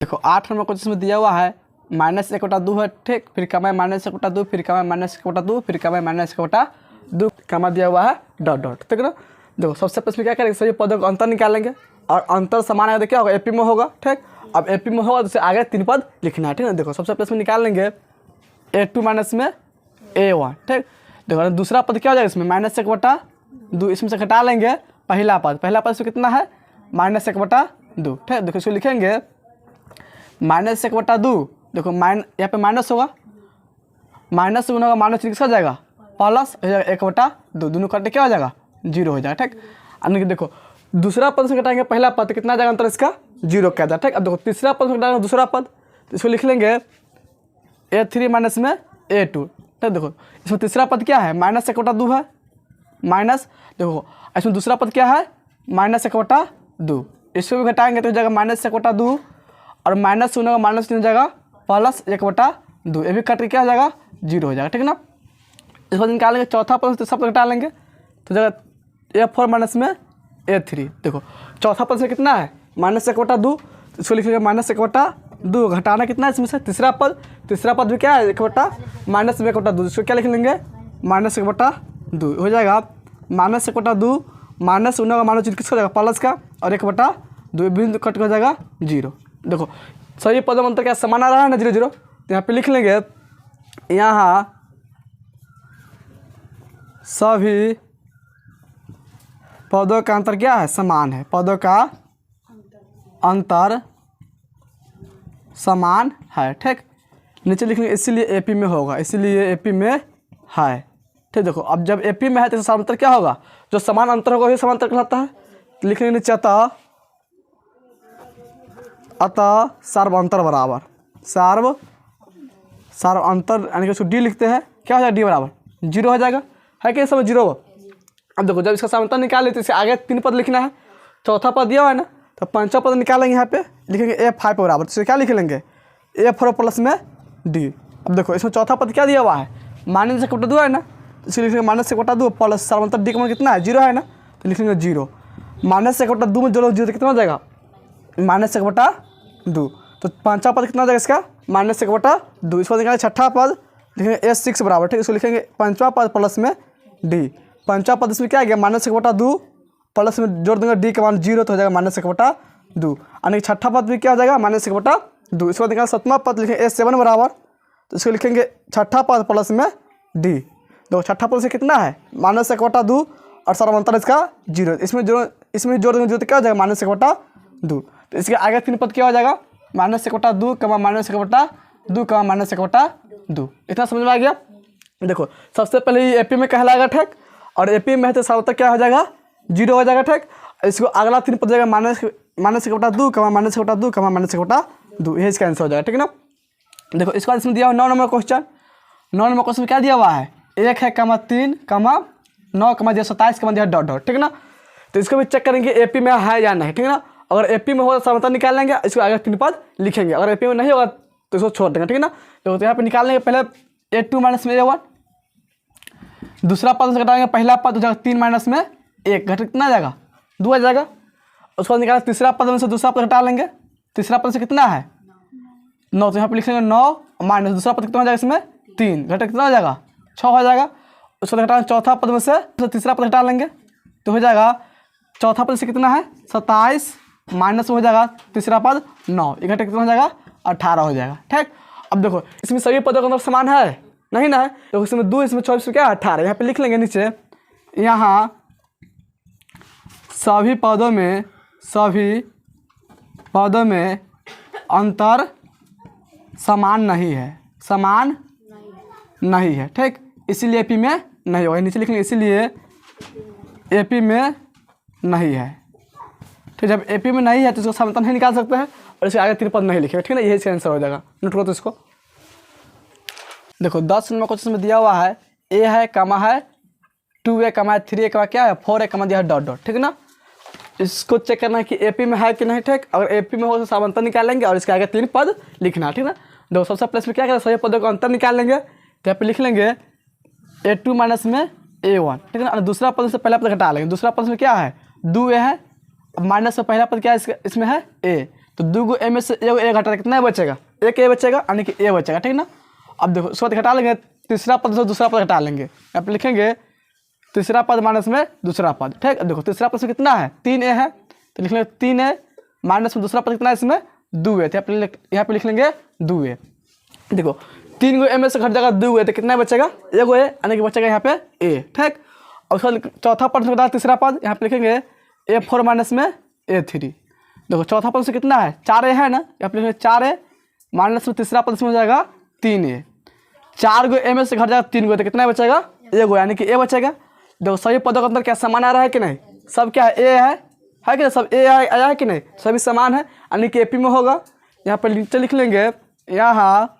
देखो 8 number question में दिया हुआ है -1/2 है, ठीक। फिर कमा -1/2, फिर कमा -1/2, फिर कमा -1/2 कमा दिया हुआ है डॉट डॉट, ठीक ना। देखो सबसे पहले क्या करेंगे, सभी पदों का अंतर निकालेंगे और अंतर समान आएगा तो क्या होगा, एपी में होगा, ठीक। अब एपी में होगा तो आगे 3 पद लिखना है, ठीक है। देखो सबसे पहले निकाल लेंगे A2 माइनस में A1, ठीक। देखो दूसरा पद क्या हो जाएगा इसमें -1/2, इसमें से घटा लेंगे पहला पद से कितना है -1/2, ठीक। देखो इसको लिखेंगे -1/2, देखो यहाँ पे माइनस होगा, माइनस से होगा माइनस किसका जाएगा प्लस हो जाएगा 1/2, दोनों कटे क्या हो जाएगा 0 हो जाएगा, ठीक। यानी कि देखो दूसरा पद से घटाएंगे पहला पद, कितना जाएगा अंतर इसका 0 क्या जाएगा, ठीक। अब देखो तीसरा पद से घटाएंगे दूसरा पद, तो इसको लिख लेंगे A3 माइनस में A2, ठीक। देखो इसमें तीसरा पद क्या है -1/2 है, माइनस देखो इसमें दूसरा पद क्या है -1/2, इसको भी घटाएंगे तो हो जाएगा -1/2 और माइनस होने का माइनस हो जाएगा प्लस 1/2, ये भी कट के क्या हो जाएगा 0 हो जाएगा, ठीक ना। इसको निकालेंगे चौथा पद से सब घटा लेंगे तो जाएगा A4 माइनस में A3। देखो चौथा पद से कितना है -1/2, इसको लिखेंगे -1/2, घटाना कितना है इसमें से तीसरा पद भी क्या है 1/-1/2, इसको क्या लिख लेंगे -1/2 हो जाएगा, -1/2 माइनस होने का माइनस किसका हो जाएगा प्लस का और 1/2 बिंदु कट हो जाएगा 0। देखो सभी पदों में अंतर क्या समान आ रहा है ना 0 0, तो यहाँ पे लिख लेंगे यहाँ सभी पदों का अंतर क्या है समान है, पदों का अंतर समान है, ठीक। नीचे लिख लेंगे इसीलिए एपी में होगा, इसीलिए एपी में है, ठीक। देखो अब जब एपी में है तो समांतर क्या होगा, जो समान अंतर होगा वही समांतर कहलाता है। तो लिख लेंगे नीचे अतः सर्व अंतर बराबर सर्व अंतर, यानी कि उसको डी लिखते हैं, क्या हो जाएगा डी बराबर 0 हो जाएगा, है कि सब 0 हो। अब देखो जब इसका समांतर निकाल लेते इसके आगे 3 पद लिखना है, चौथा पद दिया हुआ है ना, तो पंचम पद निकालेंगे, यहाँ पे लिखेंगे A5 बराबर, तो क्या लिख लेंगे A4 प्लस में D। अब देखो इसमें चौथा पद क्या दिया हुआ है -1/2 है ना, तो इसलिए लिखेंगे -1/2 प्लस सर्वांतर D का मान कितना है 0 है ना, तो लिखेंगे 0, -1/2 में जोड़ो 0 तो कितना हो जाएगा -1/2, तो पांचवा पद कितना हो जाएगा इसका -1/2। इसको निकालेंगे छठा पद, लिखेंगे A6 बराबर, ठीक। इसको लिखेंगे पांचवा पद प्लस में D, पांचवा पद इसमें क्या आ गया -1/2 प्लस में जोड़ देंगे D का मान 0 तो हो जाएगा -1/2, यानी छठा पद भी क्या हो जाएगा -1/2। इसको निकाल सातवां पद लिखेंगे A7 बराबर, तो इसको लिखेंगे छठा पद प्लस में D। देखो छठा पद से कितना है -1/2 और सर्वांतर इसका 0, इसमें जोड़ देंगे 0 तो क्या हो जाएगा -1/2, तो इसके आगे 3 पद क्या हो जाएगा -1/2 कमा -1/2 कमा -1/2, इतना समझ में आ गया। देखो सबसे पहले ये एपी में कहलाएगा, ठीक। और एपी में है तो सर्वांतर क्या हो जाएगा 0 हो जाएगा, ठीक। इसको अगला 3 पद जाएगा -1/2 कमा -1/2 कमा -1/2, ये इसका आंसर हो जाएगा, ठीक ना। देखो इसका इसमें दिया हुआ 9 नंबर क्वेश्चन, 9 नंबर क्वेश्चन में क्या दिया हुआ है 1 है 3 9 27 दिया डॉट डॉट, ठीक ना। तो इसको भी चेक करेंगे एपी में है या नहीं, ठीक ना। अगर एपी में होगा तो समांतर निकाल लेंगे, इसको आगे 3 पद लिखेंगे, अगर एपी में नहीं होगा तो इसको छोड़ देंगे, ठीक है ना। तो यहाँ पे निकाल लेंगे पहले A2 माइनस में A1, दूसरा पद से घटाएंगे पहला पद हो जाएगा 3 माइनस में 1, घट कितना आ जाएगा 2 आ जाएगा। उसके बाद निकालेंगे तीसरा पद में से दूसरा पद घटा लेंगे, तीसरा पद से कितना है 9, तो यहाँ पे लिख लेंगे 9 माइनस दूसरा पद कितना हो जाएगा इसमें 3, घट कितना हो जाएगा 6 हो जाएगा। उसको घटाएंगे चौथा पद में से तीसरा पद घटा लेंगे तो हो जाएगा चौथा पद से कितना है 27 माइनस हो जाएगा तीसरा पद 9, घट कितना हो जाएगा 18 हो जाएगा, ठीक। अब देखो इसमें सभी पदों का अंतर समान है नहीं ना है, तो इसमें 2 इसमें 24 क्या है 18, यहाँ पे लिख लेंगे नीचे यहाँ सभी पदों में अंतर समान नहीं है, ठीक। इसीलिए एपी में नहीं होगा, नीचे लिख लेंगे इसीलिए एपी में नहीं है, ठीक। जब एपी में नहीं है तो इसको समांतर नहीं निकाल सकते हैं और इसके आगे 3 पद नहीं लिखेगा, ठीक है ना, यही इसका आंसर हो जाएगा। नोट करो तो इसको। देखो 10 नंबर क्वेश्चन में दिया हुआ है A है कमा है 2A कमा है 3A कमा क्या है 4A कमा दिया है डॉट डॉट, ठीक है ना। इसको चेक करना है कि एपी में है कि नहीं, ठीक। अगर एपी में हो तो समांतर निकालेंगे और इसके आगे 3 पद लिखना, ठीक ना। देखो सबसे पहले इसमें क्या करें सभी पदों का अंतर निकाल लेंगे, तो यहाँ पे लिख लेंगे A2 माइनस में A1, ठीक है ना। दूसरा पद से पहला पद घटा लेंगे, दूसरा पद में क्या है 2A है, अब माइनस में पहला पद क्या है इसमें है A, तो 2 को ए में से एगो ए घटा कितना बचेगा, एक ए बचेगा, यानी कि ए बचेगा, ठीक ना। अब देखो उसके बाद घटा लेंगे, तीसरा पद से दूसरा पद घटा लेंगे, यहाँ पे लिखेंगे तीसरा पद माइनस में दूसरा पद, ठीक। अब देखो तीसरा पद में कितना है, 3a है, तो लिख लेंगे 3a माइनस में दूसरा पद कितना है इसमें 2a, तो यहाँ पे लिख लेंगे 2a। देखो 3 को ए में से घट जाएगा 2a, तो कितना बचेगा, एगो ए, यानी कि बचेगा यहाँ पे a, ठीक। और उसके बाद चौथा पद से बता तीसरा पद, यहाँ पे लिखेंगे a4 माइनस में a3। देखो चौथा पद से कितना है, 4a है ना, यहाँ पे लिखेंगे 4a माइनस में तीसरा पद से हो जाएगा 3a। 4 को ए में से घट जाएगा 3 को, तो कितना बचेगा, एगो, यानी कि a बचेगा। देखो सभी पदों के अंदर क्या समान आ रहा है कि नहीं, सब क्या है, ए है कि नहीं, सब ए आया है कि नहीं, सभी समान है, यानी कि एपी में होगा। यहाँ पर नीचे लिख लेंगे, यहाँ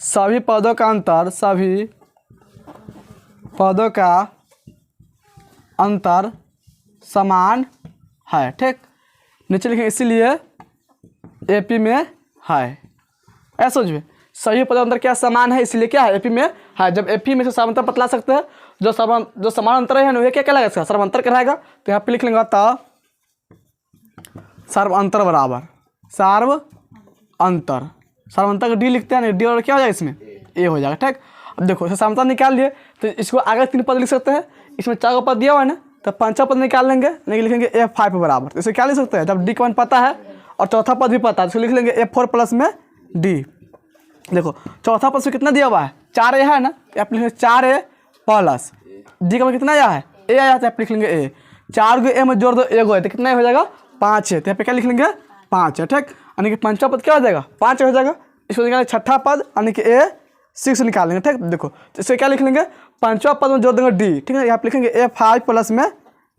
सभी पदों का अंतर, सभी पदों का अंतर समान है, ठीक। नीचे लिखेंगे इसीलिए एपी में है, ऐसा समझिए, सभी पदों अंतर क्या समान है, इसलिए क्या है, एपी में है। जब एपी में से समांतर बतला सकते हैं, जो समान अंतर है ना, ये क्या कहलाएगा, इसका सर्वांतर कहलाएगा। तो यहाँ पे लिख लेंगे तो सर्वांतर बराबर सर्वांतर का डी लिखते हैं, डी और क्या हो जाएगा इसमें ए हो जाएगा, ठीक। अब देखो इसे समांतर निकाल लिए, तो इसको आगे 3 पद लिख सकते हैं, इसमें 4 पद दिया हुआ है ना, तो 5वां पद निकाल लेंगे, नहीं लिखेंगे a5 बराबर, तो इसे क्या लिख सकते हैं, जब डी का मान पता है और चौथा पद भी पता है, तो लिख लेंगे a4 प्लस में डी। देखो चौथा पद से कितना दिया हुआ है, 4a है ना, आप लिखेंगे 4a प्लस डी का मान कितना आया है, ए आया, तो आप लिख लेंगे ए। 4 को ए में जोड़ दो, एगो है, तो कितना हो जाएगा, 5 है, तो यहाँ पे क्या लिख लेंगे 5 है, ठीक। यानी कि 5वां पद क्या हो जाएगा, 5 हो जाएगा। इसको निकालेंगे 6ठा पद, यानी कि a6 निकालेंगे, ठीक। देखो इससे क्या लिख लेंगे, 5वां पद में जोड़ देंगे डी, ठीक है, यहाँ पे लिखेंगे a5 प्लस में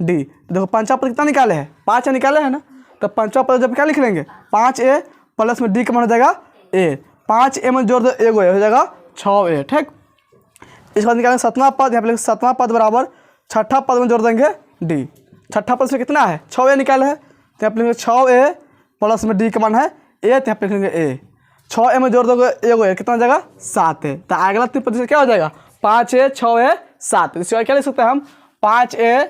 डी। देखो 5वां पद कितना निकाले हैं, 5 निकाले हैं ना, तो 5वां पद जब क्या लिख लेंगे, 5a प्लस में डी का मान हो जाएगा a। 5a में जोड़ दो, एगो हो जाएगा 6a, ठीक। इसके बाद निकालेंगे 7वां पद, यहाँ पे लिखेंगे 7वां पद बराबर 6ठा पद में जोड़ देंगे डी। 6ठा पद से कितना है, 6a निकाले है, तो यहाँ पे लिखेंगे 6a प्लस में डी का मान है a, तो यहाँ पे लिखेंगे a। 6a में जोड़ दोगे, एगो है, कितना हो जाएगा 7 है, तो अगला 3 पद से क्या हो जाएगा, 5a 6a 7। इसके बाद क्या लिख सकते हैं हम, 5a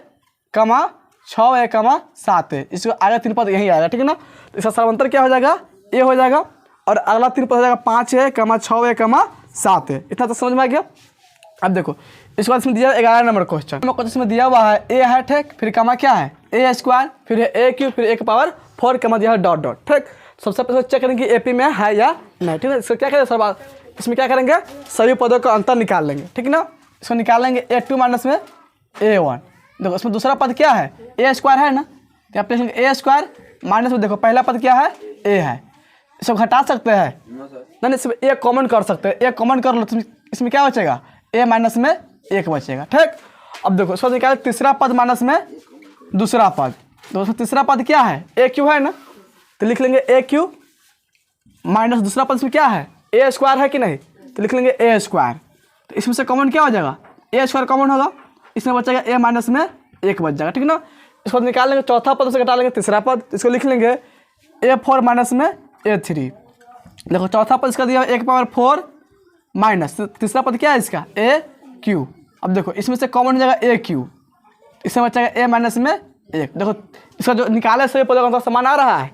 6a 7, इसके आगे 3 पद यही आएगा, ठीक है ना। तो इसका सर्वांतर क्या हो जाएगा, ए हो जाएगा, और अगला 3 पद हो जाएगा 5a 6a 7। इतना तो समझ में आ गया। अब देखो इसके बाद इसमें दिया 11 नंबर क्वेश्चन, इसमें दिया हुआ है ए है, ठीक, फिर कमा क्या है a², फिर है a³ फिर a की पावर 4 कमा दिया है डॉट डॉट, ठीक। सबसे पहले चेक करेंगे एपी में है या नहीं, ठीक है। इसको क्या करेंगे सर, इसमें क्या करेंगे, सभी पदों का अंतर निकाल लेंगे, ठीक है ना। इसको निकालेंगे a2 माइनस में a1। देखो इसमें दूसरा पद क्या है, a² है ना, तो यहाँ पे लिखेंगे a² माइनस में, देखो पहला पद क्या है, a है, इसको घटा सकते हैं नहीं, इसमें a कॉमन कर सकते हैं, a कॉमन कर लो, इसमें क्या बचेगा, a माइनस में 1 बचेगा, ठीक। अब देखो इसको निकाले तीसरा पद माइनस में दूसरा पद, तो तीसरा पद क्या है, a³ है ना, तो लिख लेंगे a³ माइनस दूसरा पद इसमें क्या है, a² है कि नहीं, तो लिख लेंगे a²। तो इसमें से कॉमन क्या हो जाएगा, a² कॉमन होगा, इसमें बचेगा a माइनस में 1 बच जाएगा, ठीक ना। इसको निकाल लेंगे, चौथा पद से घटा लेंगे तीसरा पद, इसको लिख लेंगे a4 माइनस में a3। देखो चौथा पद इसका दिया 1 पावर 4 माइनस तीसरा पद क्या है इसका, a³ अब देखो इसमें से कॉमन हो जाएगा a³, इसमें बचेगा a माइनस में 1। देखो इसका जो निकाले सभी पदों का समान आ रहा है,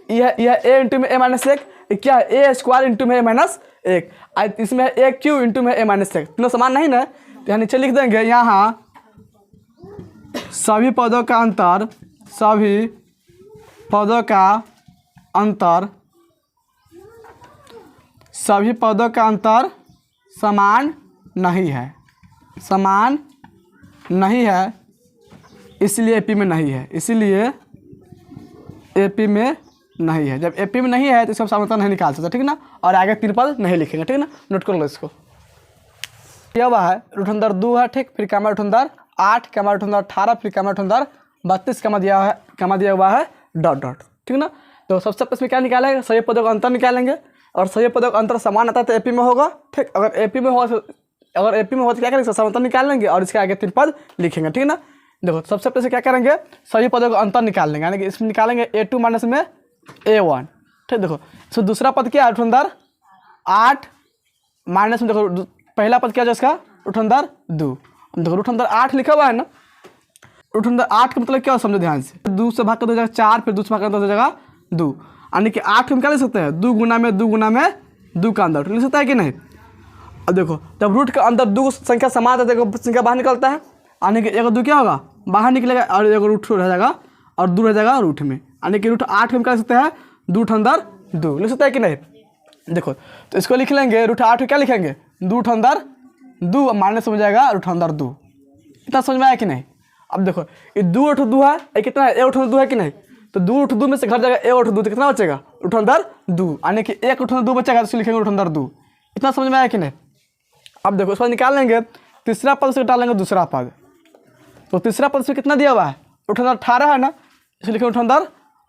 यह a इंटू में a माइनस 1, क्या है a² इंटू में a माइनस 1, इसमें a³ इंटू में a माइनस 1, तीनों समान नहीं ना। तो यहाँ नीचे लिख देंगे, यहाँ सभी पदों का अंतर, सभी पदों का अंतर, सभी पदों का अंतर समान नहीं है, समान नहीं है, इसलिए एपी में नहीं है, इसलिए एपी में नहीं है। जब एपी में नहीं है तो इसका समांतर नहीं निकाल सकते, ठीक ना। और आगे 3 पद नहीं लिखेंगे, ठीक ना, नोट कर लो इसको। यह हुआ है रूट अंदर 2 है, ठीक, फिर कमा रूट अंदर 8 कमा रूट अंदर 18 फिर कमा रूट अंदर 32 कमा दिया हुआ है डॉट डॉट, ठीक ना। तो सबसे पहले इसमें क्या निकालेंगे, सभी पदों का अंतर निकालेंगे, और सभी पदों का अंतर समान आता है तो एपी में होगा, ठीक। अगर एपी में हो तो क्या करेंगे, समांतर निकाल लेंगे और इसके आगे 3 पद लिखेंगे, ठीक ना। देखो सबसे पहले क्या करेंगे, सभी पदों का अंतर निकाल लेंगे, यानी कि इसमें निकालेंगे a2 माइनस में a1, ठीक। देखो इसमें दूसरा पद क्या है, रूट अंदर 8 माइनस में, देखो पहला पद क्या है इसका, रूट अंदर 2। देखो रूट अंदर 8 लिखा हुआ है ना, रूट अंदर 8 का मतलब क्या समझो ध्यान से, 2 से भाग कर 2 हो जाएगा 4, फिर 2 से भाग कर 2 हो जाएगा दो, यानी कि 8 हम क्या लिख सकते हैं, 2 गुना में 2 गुना में 2 का अंदर लिख सकता है कि नहीं। अब देखो जब रूट के अंदर 2 संख्या समान रहता है तो संख्या बाहर निकलता है, यानी कि 1 2 क्या होगा बाहर निकलेगा और 1 रूट रह जाएगा और 2 रह जाएगा रूट में, यानी कि रूट 8 हम क्या लिख सकते हैं, 2 अंदर 2 लिख सकते हैं कि नहीं। देखो तो इसको लिख लेंगे रूट 8 क्या लिखेंगे, 2 अंदर 2 माइनस हो जाएगा रूट अंदर 2। इतना समझ में आया कि नहीं। अब देखो ये 2 8 2 है, ये कितना है 1 8 2 है कि नहीं, तो 2 8 2 में से घट जाएगा 1 8 2 तो कितना बचेगा रूट अंदर 2, यानी कि 1 रूट अंदर 2 बचेगा तो लिखेंगे रूट अंदर 2। इतना समझ में आया कि नहीं। अब देखो इसको निकाल लेंगे, तीसरा पद से डालेंगे दूसरा पद, तो तीसरा पद से कितना दिया हुआ है रूट अंदर 18 है ना, इसलिए लिखेंगे रूट अंदर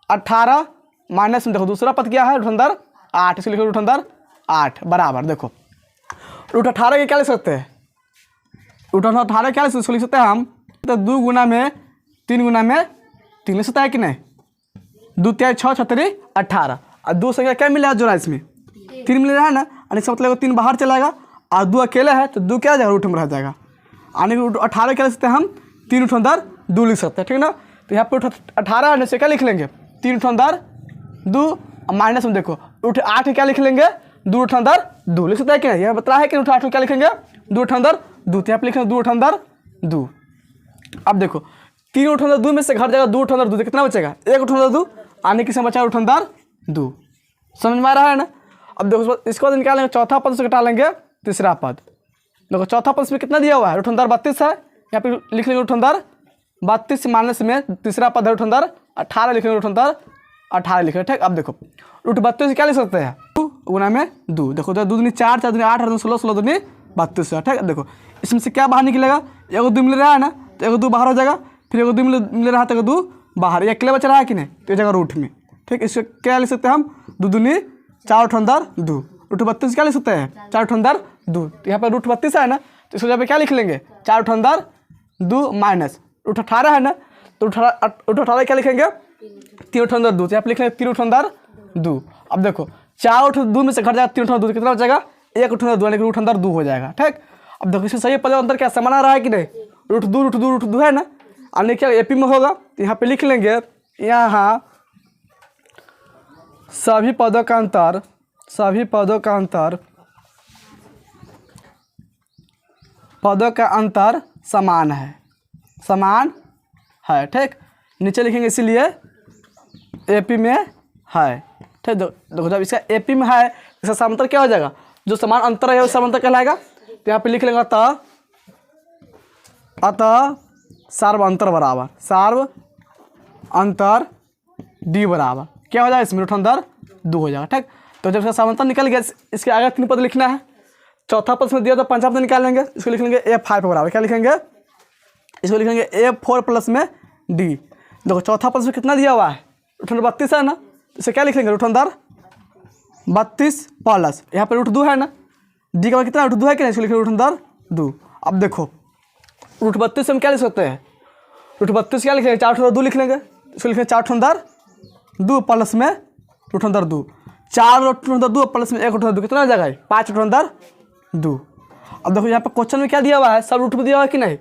18 माइनस में देखो दूसरा पद क्या है रूट अंदर 8, इसलिए लिखेंगे रूट अंदर 8 बराबर। देखो रूट 18 के क्या लिख सकते हैं, रूट 18 क्या लिख सकते हैं हम, तो 2 गुना में 3 गुना में 3 लिख सकता है कि नहीं, 2 3 6 6 3 18 और 2 संख्या क्या मिला है जोड़ा इसमें 3 मिल रहा है ना, यानी इसका मतलब 3 बाहर चलाएगा और 2 अकेला है तो 2 क्या आ जाएगा रूट में रह जाएगा, यानी कि रूट 18 क्या लिख सकते हैं हम 3 रूट अंदर 2 लिख सकते हैं, ठीक ना। तो यहाँ पर 18 है से क्या लिख लेंगे 3 रूट अंदर 2 माइनस में देखो रूट 8 क्या लिख लेंगे 2 रूट अंदर 2 लिख सकते हैं कि नहीं, यह बता है कि रूट 8 क्या लिखेंगे 2 रूट अंदर 2, तो यहाँ पर लिखेंगे 2 रूट अंदर 2। अब देखो 3 रूट अंदर 2 में से घट जाएगा 2 रूट अंदर 2 तो कितना बचेगा 1 रूट अंदर 2, आने की समय बचा रूट अंदर 2, समझ में आ रहा है ना। अब देखो इसके बाद निकालेंगे चौथा पद से घटा लेंगे तीसरा पद, देखो चौथा पद में कितना दिया हुआ है रूट अंदर 32 है, यहाँ पे लिख लेंगे रूट अंदर 32 माइनस में तीसरा पद है रूट अंदर 18 लिखेंगे रूट अंदर 18 लिखेंगे, ठीक। अब देखो रूट 32 क्या लिख सकते हैं 2 गुना में 2, देखो 2 दूनी 4 4 दूनी 8 8 16 16 दूनी 32 है, ठीक। देखो इसमें से क्या बाहर निकलेगा 1 2 मिल रहा है ना, तो 1 2 बाहर हो जाएगा, फिर 1 2 मिल रहा है तो 1 2 बाहर, ये अकेले बच रहा है कि नहीं, तो जगह रूट में, ठीक। इसको क्या लिख सकते हैं हम 2 दूनी 4 रूट अंदर 2, रूट 32 क्या लिख सकते हैं 4 रूट अंदर 2, तो यहाँ पर रूट 32 है ना, तो इसको जगह पे क्या लिख लेंगे 4 रूट अंदर 2 माइनस रूट 18 है ना, तो रूट 18 क्या लिखेंगे 3 रूट अंदर 2, तो यहाँ पर लिख लेंगे 3 रूट अंदर 2। अब देखो 4 रूट 2 में से घट जाएगा 3 रूट अंदर 2 कितना बचेगा 1 रूट अंदर 2, यानी कि रूट अंदर 2 हो जाएगा, ठीक। अब देखो इससे सही पद अंतर क्या समान आ रहा है कि नहीं, रूट 2 रूट 2 रूट 2 है ना, यानी क्या एपी में होगा, तो यहाँ पे लिख लेंगे यहाँ सभी पदों का अंतर समान है, ठीक। नीचे लिखेंगे इसीलिए एपी में है, ठीक। देखो जब इसका एपी में है इसका समांतर क्या हो जाएगा, जो समान अंतर है वो समांतर कहलाएगा, तो यहाँ पे लिख लेंगे अतः सार्व अंतर बराबर सार्व अंतर डी बराबर क्या हो जाएगा इसमें रूट अंदर 2 हो जाएगा, ठीक। तो जब इसका समांतर निकल गया इसके आगे 3 पद लिखना है, चौथा पद में दिया तो 5वां पद निकाल लेंगे, इसको लिख लेंगे A5 बराबर क्या लिखेंगे, इसको लिखेंगे A4 प्लस में D। देखो चौथा पद में कितना दिया हुआ है रूट अंदर 32 है ना, इसे क्या लिख लेंगे रूट अंदर 32 प्लस यहाँ पर रूट 2 है ना, डी का बाद कितना रूट 2 है कि नहीं, इसको लिखेंगे रूट अंदर 2। अब देखो रूट 32 से हम क्या लिख सकते हैं रूट 32 क्या लिखेंगे 4 रूट अंदर 2 लिख लेंगे, इसको लिखेंगे 4 रूट अंदर 2 प्लस में रूट अंदर 2, 4 रूट अंदर 2 प्लस में 1 रूट अंदर 2 कितना हो जाएगा 5 रूट अंदर 2। अब देखो यहाँ पर क्वेश्चन में क्या दिया हुआ है सब रूट में दिया हुआ है कि नहीं,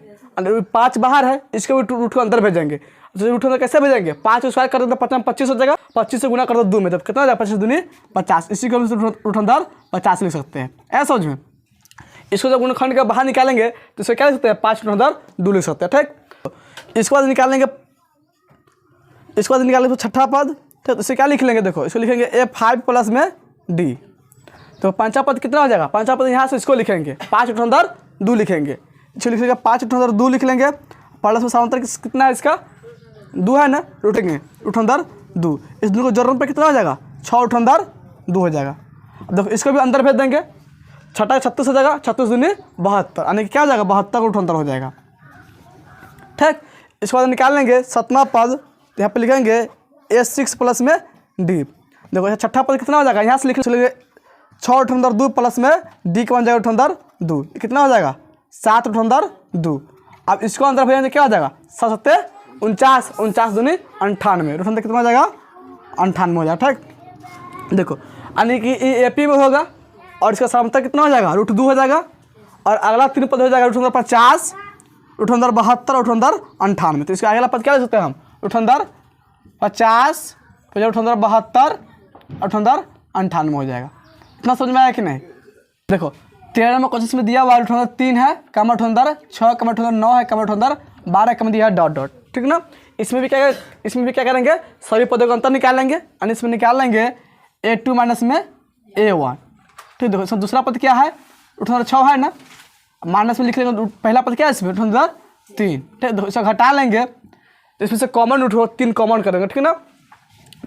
5 बाहर है इसके भी रूट को अंदर भेजेंगे, तो रूट अंदर कैसे भेजेंगे 5 स्क्वायर कर दो 25 हो जाएगा, 25 से गुना कर दो 2 में, तब कितना हो जाएगा 25 दूनी 50, इसी को हम रूट अंदर 50 लिख सकते हैं, ऐसा समझ में। इसको जब गुणनखंड के बाहर निकालेंगे तो इसको क्या लिख सकते हैं 5 रूट अंदर 2 लिख सकते हैं, ठीक। इसके बाद निकालेंगे तो छठा पद, ठीक। तो इसे क्या लिख लेंगे देखो इसको लिखेंगे A5 प्लस में D, तो 5वां पद कितना हो जाएगा 5वां पद यहाँ से इसको लिखेंगे 5 रूट अंदर 2 लिखेंगे, इसको लिखेंगे 5 रूट अंदर 2 लिख लेंगे, प्लस में समांतर कितना है इसका 2 है ना, रूट अंदर 2, इस 2 को जोड़ने पर कितना हो जाएगा 6 रूट अंदर 2 हो जाएगा। अब देखो इसको भी अंदर भेज देंगे, छठा 36 हो जाएगा, 36 दूनी 72, यानी कि क्या हो जाएगा 72 रूट अंदर हो जाएगा, ठीक। इसके बाद निकाल लेंगे 7वां पद, यहाँ पे लिखेंगे A6 प्लस में D। देखो छठा पद कितना हो जाएगा यहाँ से लिख लेंगे 6 रूट अंदर 2 प्लस में D का बन जाएगा रूट अंदर 2, कितना हो जाएगा 7 रूट अंदर 2। अब इसको अंदर भेजेंगे क्या हो जाएगा 7 7 49 दूनी 98, रूट अंदर कितना हो जाएगा 98 हो जाएगा, ठीक। देखो यानी कि ये एपी में होगा और इसका समांतर कितना हो जाएगा रूट 2 हो जाएगा, और अगला 3 पद हो जाएगा रूट अंदर 50 रूट अंदर 72 रूट अंदर 98, तो इसका अगला पद क्या लिख सकते हैं हम रूट अंदर 50 तो 72 और 98 हो जाएगा। इतना समझ में आया कि नहीं? देखो 13 नंबर क्वेश्चन में दिया हुआ 3 है कम 6 कम 9 है कम 12 कम दिया है डॉट डॉट, ठीक ना। इसमें भी क्या करेंगे, सभी पदों का अंतर निकाल लेंगे और इसमें निकाल लेंगे A2 माइनस में A1, ठीक। देखो इसमें दूसरा पद क्या है 6 है ना, माइनस में लिख लेंगे पहला पद क्या है इसमें 3, ठीक। देखो इसे घटा लेंगे तो इसमें से कॉमन 3 कॉमन करेंगे, ठीक ना।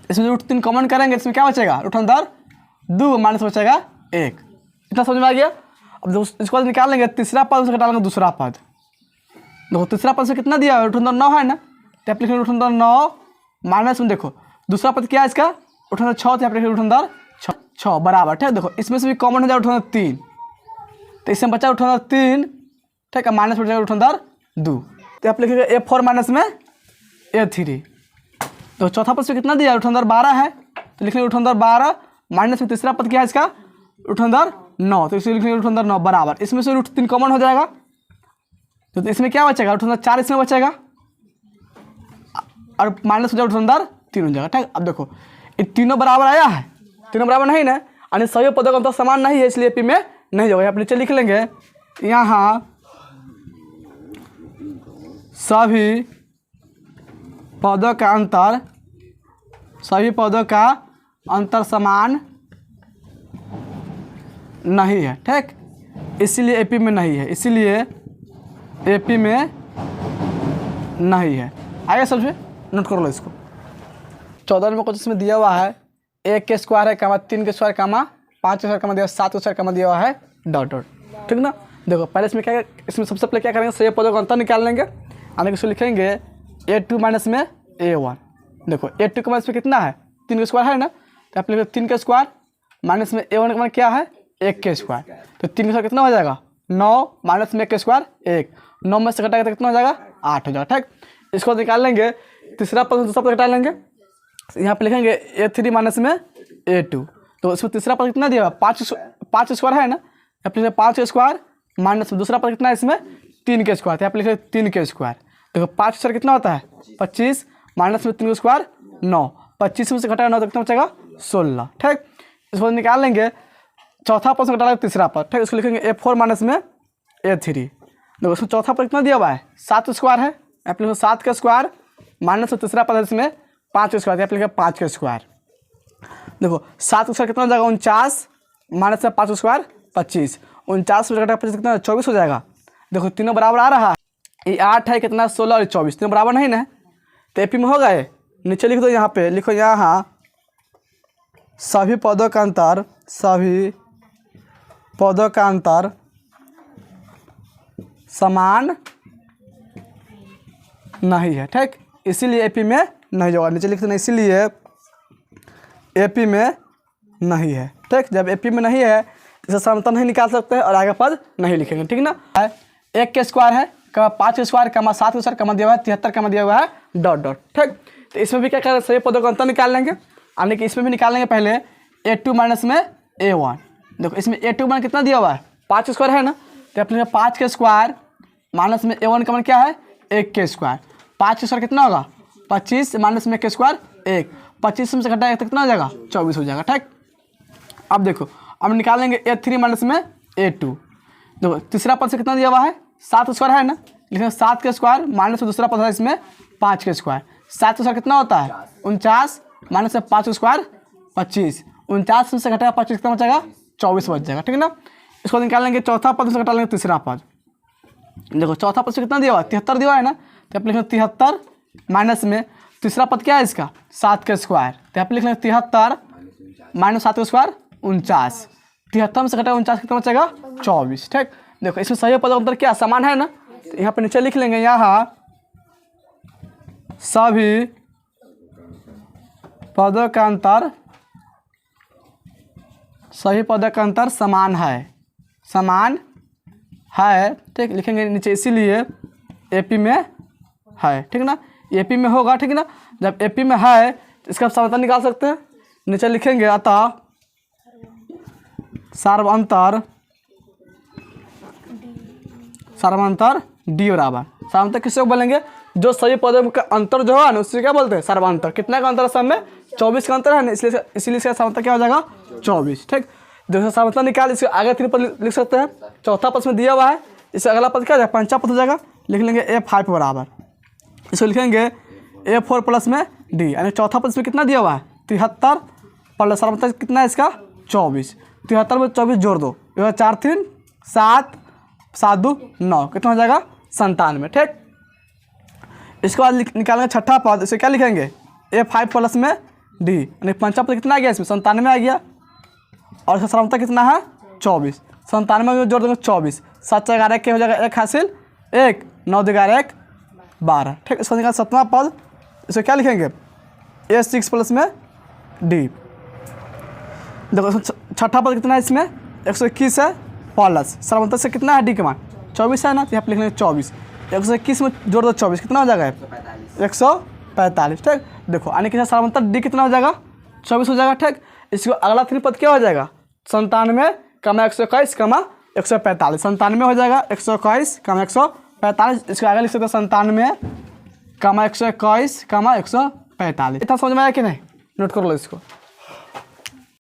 इसमें 3 कॉमन करेंगे इसमें क्या बचेगा 2 माइनस बचेगा 1। इतना समझ में आ गया। अब इसको बाद निकाल लेंगे तीसरा पद से घटा लेंगे दूसरा पद। देखो तीसरा पद से कितना दिया है 9 है ना, तो आप लिखेंगे 9 माइनस में देखो दूसरा पद क्या है इसका 6, तो आप लिखेंगे 6 बराबर, ठीक है। देखो इसमें से भी कॉमन हो जाएगा 3, तो इसमें बचा 3, ठीक है, माइनस बचेगा 2, तो आप लिखेंगे A4 माइनस में A3। तो चौथा पद से कितना दिया 12 है, तो लिखेंगे 12 माइनस में तीसरा पद क्या है इसका 9, तो इसमें लिखेंगे 9 बराबर, इसमें से √3 कॉमन हो जाएगा, तो इसमें क्या बचेगा 4 इसमें बचेगा और माइनस हो जाएगा 3 हो जाएगा, ठीक। अब देखो ये तीनों बराबर आया है, तीनों बराबर नहीं ना, यानी सभी पदों का अंतर समान नहीं है, इसलिए पी में नहीं होगा। आप नीचे लिख लेंगे यहाँ सभी पदों का अंतर समान नहीं है, ठीक, इसीलिए एपी में नहीं है, इसीलिए एपी में नहीं है। आगे समझे, नोट कर लो इसको। 14 नंबर क्वेश्चन में दिया हुआ है 1 के स्क्वायर है कमा 3 के स्क्वायर कमा 5 के स्क्वायर कमा दिया 7 के स्क्वायर कमा दिया हुआ है डॉट डॉट, ठीक ना। देखो पहले इसमें सबसे पहले क्या करेंगे, सभी पदों का अंतर निकाल लेंगे, आगे इसको लिखेंगे A2 माइनस में A1। देखो A2 के माइनस में कितना है 3 के स्क्वायर है ना, तो आप लिखेंगे 3 के स्क्वायर माइनस में A1 का मान क्या है 1 के स्क्वायर, तो 3 के स्क्वायर कितना हो जाएगा 9 माइनस में 1 के स्क्वायर 1, 9 में से घटाएगा तो कितना हो जाएगा 8 हो जाएगा, ठीक। इसको निकाल लेंगे तीसरा पद दूसरा पद घटा लेंगे, यहाँ पे लिखेंगे A3 माइनस में A2। तो इसमें तीसरा पद कितना दिया 5 स्क्वायर है ना, यहाँ पे 5 के स्क्वायर माइनस में दूसरा पद कितना है इसमें 3 के स्क्वायर, यहाँ पे लिखेंगे 3 के स्क्वायर। देखो 5 स्क्वायर कितना होता है 25 माइनस में 3 के स्क्वायर 9, 25 में से घटाएगा 9 तो कितना बचेगा 16, ठीक। इसको निकाल लेंगे चौथा पद से घटा लेंगे तीसरा पद, ठीक। इसको लिखेंगे A4 माइनस में A3। देखो इसमें चौथा पद कितना दिया हुआ है 7 स्क्वायर है, यहाँ पे 7 के स्क्वायर माइनस में तीसरा पद है इसमें 5 के स्क्वायर, यहाँ पे लिखेंगे 5 के स्क्वायर। देखो 7 के स्क्वायर कितना हो जाएगा 49 माइनस में 5 के स्क्वायर 25, 49 में घटा 25 कितना 24 हो जाएगा। देखो तीनों बराबर आ रहा है, ये 8 है कितना 16 और 24, तीनों बराबर नहीं ना, तो एपी में हो गए। नीचे लिख दो, यहाँ पे लिखो यहाँ सभी पदों का अंतर समान नहीं है, ठीक, इसीलिए एपी में नहीं होगा। नीचे लिख देना इसीलिए एपी में नहीं है, ठीक। जब एपी में नहीं है इसे समांतर नहीं निकाल सकते हैं और आगे पद नहीं लिखेंगे, ठीक ना। 1 के स्क्वायर है कमा 5 के स्क्वायर कमा 7 के स्क्वायर कमा दिया हुआ है 73 कमा दिया हुआ है डॉट डॉट, ठीक। तो इसमें भी क्या करें सभी पदों का अंतर निकाल लेंगे, यानी कि इसमें भी निकाल लेंगे पहले A2 माइनस में A1। देखो इसमें A2 मान कितना दिया हुआ है 5 स्क्वायर है ना, तो अपने 5 के स्क्वायर माइनस में A1 का मान क्या है 1 के स्क्वायर, 5 के स्क्वायर कितना होगा 25 माइनस में 1 के स्क्वायर 1, 25 में से घटाएगा तो कितना हो जाएगा 24 हो जाएगा, ठीक। अब देखो अब निकाल लेंगे A3 माइनस में A2। देखो तीसरा पद से कितना दिया हुआ है 7 स्क्वायर है ना, लेकिन 7 के स्क्वायर माइनस में दूसरा पद है इसमें 5 के स्क्वायर, 7 के स्क्वायर कितना होता है 49 माइनस में 5 स्क्वायर 25, 49 में से घटाएगा 25 कितना बचेगा 24 बच जाएगा, ठीक है ना। इसको निकाल लेंगे चौथा पद से घटा लेंगे तीसरा पद। देखो चौथा पद से कितना दिया हुआ 73 दिया हुआ है ना, तो आप लिखेंगे 73 माइनस में तीसरा पद क्या है इसका 7 के स्क्वायर, तो आप लिख लेंगे 73 माइनस 7 के स्क्वायर 49, 73 में से घटाएगा 49 कितना बचेगा 24, ठीक। देखो इसमें सही पद का अंतर क्या समान है ना, तो यहाँ पे नीचे लिख लेंगे यहाँ सभी पदों का अंतर समान है, ठीक। लिखेंगे नीचे इसीलिए एपी में है, ठीक ना, एपी में होगा, ठीक ना। जब एपी में है तो इसका समांतर निकाल सकते हैं, नीचे लिखेंगे अतः सर्वांतर डी बराबर, सर्वांतर किसको बोलेंगे जो सभी पदों का अंतर जो है ना उससे क्या बोलते हैं सर्वांतर। कितना का अंतर है सब में 24 का अंतर है ना, इसलिए इसका समांतर क्या हो जाएगा 24। ठीक, देखो समांतर निकाल, इसके आगे 3 पद लिख सकते हैं। चौथा पद में दिया हुआ है, इससे अगला पद क्या हो जाएगा, पंचम पद हो जाएगा। लिख लेंगे A5 बराबर, इसको लिखेंगे A4 प्लस में D, यानी चौथा पद में कितना दिया हुआ है 73 प्लस समांतर कितना है इसका 24। 73 में 24 जोड़ दो, 4 3 7 7 2 9, कितना हो जाएगा 97। ठीक, इसके बाद निकालेंगे छठा पद, इसे क्या लिखेंगे A5 प्लस में D, यानी पंचम पद कितना आ गया इसमें 97 आ गया, और इसका समांतर कितना है 24। 97 में जोड़ देंगे 24, 7 4 11 के हो जाएगा 1 हासिल 1, 9 2 11 1 12। ठीक, इसको निकाल 7वां पद, इसे क्या लिखेंगे A6 प्लस में D। देखो छठा पद कितना है इसमें 121 है, प्लस समांतर से कितना है D के मान 24 है ना, तो यहाँ पर लिख लेंगे 24। 121 में जोड़ दो 24, कितना हो जाएगा 145। ठीक, देखो यानी कि समांतर D कितना हो जाएगा 24 हो जाएगा। ठीक, इसको अगला 3 पद क्या हो जाएगा 97 कमा 121 कमा 145, 97 हो जाएगा 121 कमा 145। इसको आगे लिख सकते हैं 97 कमा 121 कमा 145। इतना समझ में आया कि नहीं, नोट कर लो इसको।